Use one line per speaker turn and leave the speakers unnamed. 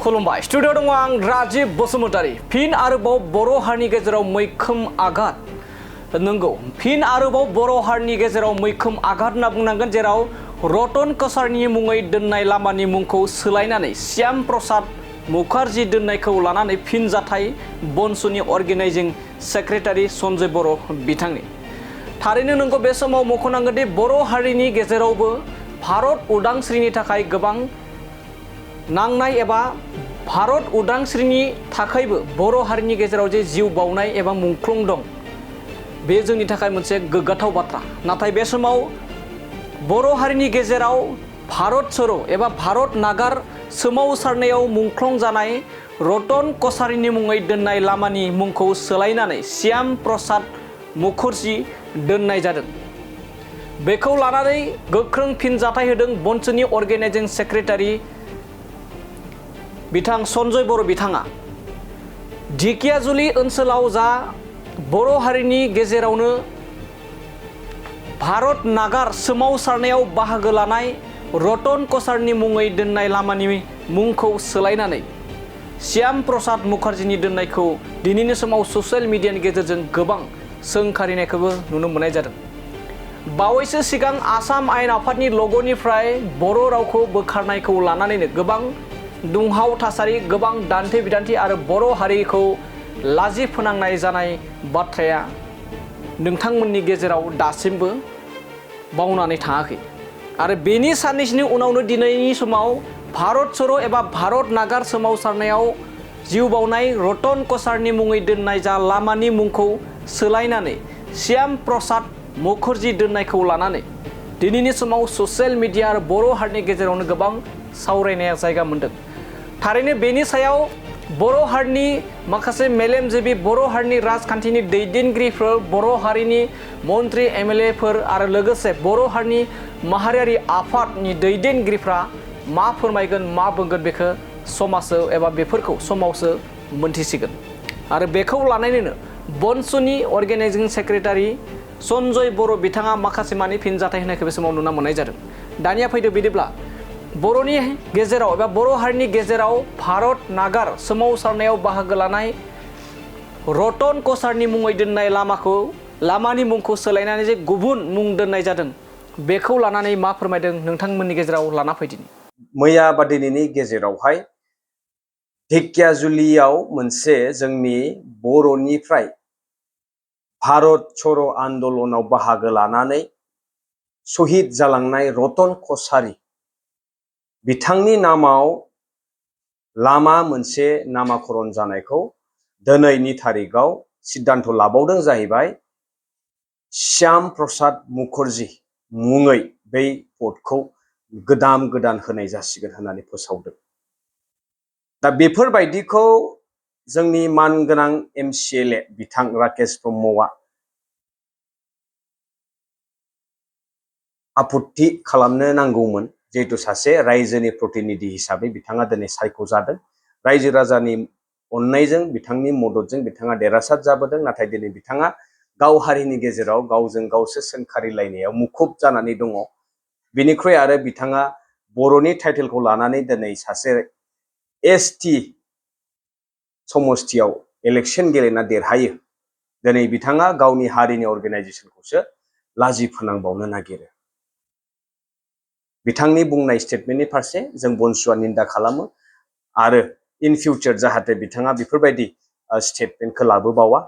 खुलुमबाय स्टुडिअ दङ आं राजिब बसुमतारी फिन आरोबाव बर' हारिनि गेजेराव मैखोम आघात नंगौ फिन आरोबाव बर' हारिनि गेजेराव मैखोम आघात होनना बुंनांगोन जेराव रतन कसारिनि मुङै दोननाय लामानि मुंखौ सोलायनानै श्याम प्रसाद मुखार्जी दोननायखौ लानानै फिन जाथाय बनसुनि अर्गेनाइजिं सेक्रेटारि सन्जय बर' बिथांनि थारैनो नंगौ बे समाव मख'नांगोन दि बर' हारिनि गेजेरावबो भारत उदांस्रिनि थाखाय गोबां नांनाय एबा भारत उदांस्रिनि थाखायबो बर' हारिनि गेजेराव जे जिउ बावनाय एबा मुंख्लं दं बे जोंनि थाखाय मोनसे गोग्गाथाव बाथ्रा नाथाय बे समाव बर' हारिनि गेजेराव भारत छोड़ो एबा भारत नागार सोमावसारनायाव मुंख्लं जानाय रतन कसारिनि मुङै दोननाय लामानि मुंखौ सोलायनानै श्याम प्रसाद मुखर्जी दोननाय जादों। बेखौ लानानै गोख्रों फिनजाथाय होदों बनसुनि अर्गेनाइजिं सेक्रेटारि बिथां सन्जय बर' बिथाङा ढेकियाजुलि ओनसोलाव जा बर' हारिनि गेजेरावनो भारत नागार सोमावसारनायाव बाहागो लानाय रतन कसारिनि मुङै दोननाय लामानि मुंखौ सोलायनानै श्याम प्रसाद मुखार्जीनि दोननायखौ दिनैनि समाव ससियेल मिडियानि गेजेरजों गोबां सोंखारिनायखौबो नुनो मोननाय जादों। बावैसो सिगां आसाम आयेन आफादनि लग'निफ्राय बर' रावखौ बोखारनायखौ लानानैनो गोबां दुंहाव थासारि गोबां दान्थे बिदान्थि आरो बर' हारिखौ लाजि फोनांनाय जानाय बाथ्राया नोंथांमोननि गेजेराव दासिमबो बावनानै थाङाखै आरो बेनि साननैसोनि उनावनो दिनैनि समाव भारत छोड़ो एबा भारत नागार सोमावसारनायाव जिउ बावनाय रतन कसारिनि मुङै दोननाय जा लामानि मुंखौ सोलायनानै श्याम प्रसाद मुखर्जी दोननायखौ लानानै दिनैनि समाव ससियेल मिडिया आरो बर' हारिनि गेजेरावनो गोबां सावरायनाया जायगा मोन्दों। थारैनो बेनि सायाव बर' हारिनि माखासे मेलेमजिबि बर' हारिनि राजखान्थिनि दैदेनगिरिफोर बर' हारिनि मन्त्रि एमएलएफोर आरो लोगोसे बर' हारिनि माहारियारि आफादनि दैदेनगिरिफ्रा मा फोरमायगोन मा बुंगोन बेखौ समाजो एबा बेफोरखौ समावसो मोनथिसिगोन आरो बेखौ लानानैनो बनसुनि अर्गेनाइजिं सेक्रेटारि सन्जय बर' बिथाङा माखासे मानि फिनजाथाय होनायखौ बे समाव नुना मोननाय जादों। दानिया फैदो बिदिब्ला बर'नि गेजेराव एबा बर' हारिनि गेजेराव भारत नागार सोमावसारनायाव बाहागो लानाय रतन कसारिनि मुङै दोननाय लामानि मुंखौ सोलायनानै जे गुबुन मुं दोननाय जादों बेखौ लानानै मा फोरमायदों नोंथांमोननि गेजेराव लाना फैदिनि।
मैया बा दिनैनि गेजेरावहाय ढेकियाजुलियाव मोनसे जोंनि बर'निफ्राय भारत छोड़ो आन्दलनाव बाहागो लानानै शहीद जालांनाय रतन कसारी बिथांनि नामाव लामा मोनसे नामाकरण जानायखौ दिनैनि थारिखआव सिद्धान्त लाबावदों जाहैबाय श्याम प्रसाद मुखर्जी मुङै बै पदखौ गोदान होनाय जासिगोन होननानै फोसावदों। दा बेफोरबायदिखौ जोंनि मानगोनां एमसिएलए बिथां राकेश ब्रह्मआ आपत्ति खालामनो नांगौमोन जिहेतु सासे रायजोनि प्रतिनिधि हिसाबै बिथाङा दिनै सायख'जादों रायजो राजानि अननायजों बिथांनि मददजों बिथाङा देरहासार जाबोदों नाथाय दिनै बिथाङा गाव हारिनि गेजेराव गावजों गावसो सोंखारिलायनायाव मुखुब जानानै दङ। बिनिख्रुइ आरो बिथाङा बर'नि टाइटेलखौ लानानै दिनै सासे एसटि समस्थियाव इलेक्सन गेलेना देरहायो दिनै बिथाङा गावनि हारिनि अर्गेनाइजेसनखौसो लाजि फोनांबावनो नागिरो। बिथांनि बुंनाय स्टेटमेन्टनि फारसे जों बनसुआ निन्दा खालामो आरो इन फिउचार जाहाथे बिथाङा बेफोरबायदि स्टेटमेन्टखौ लाबोबावा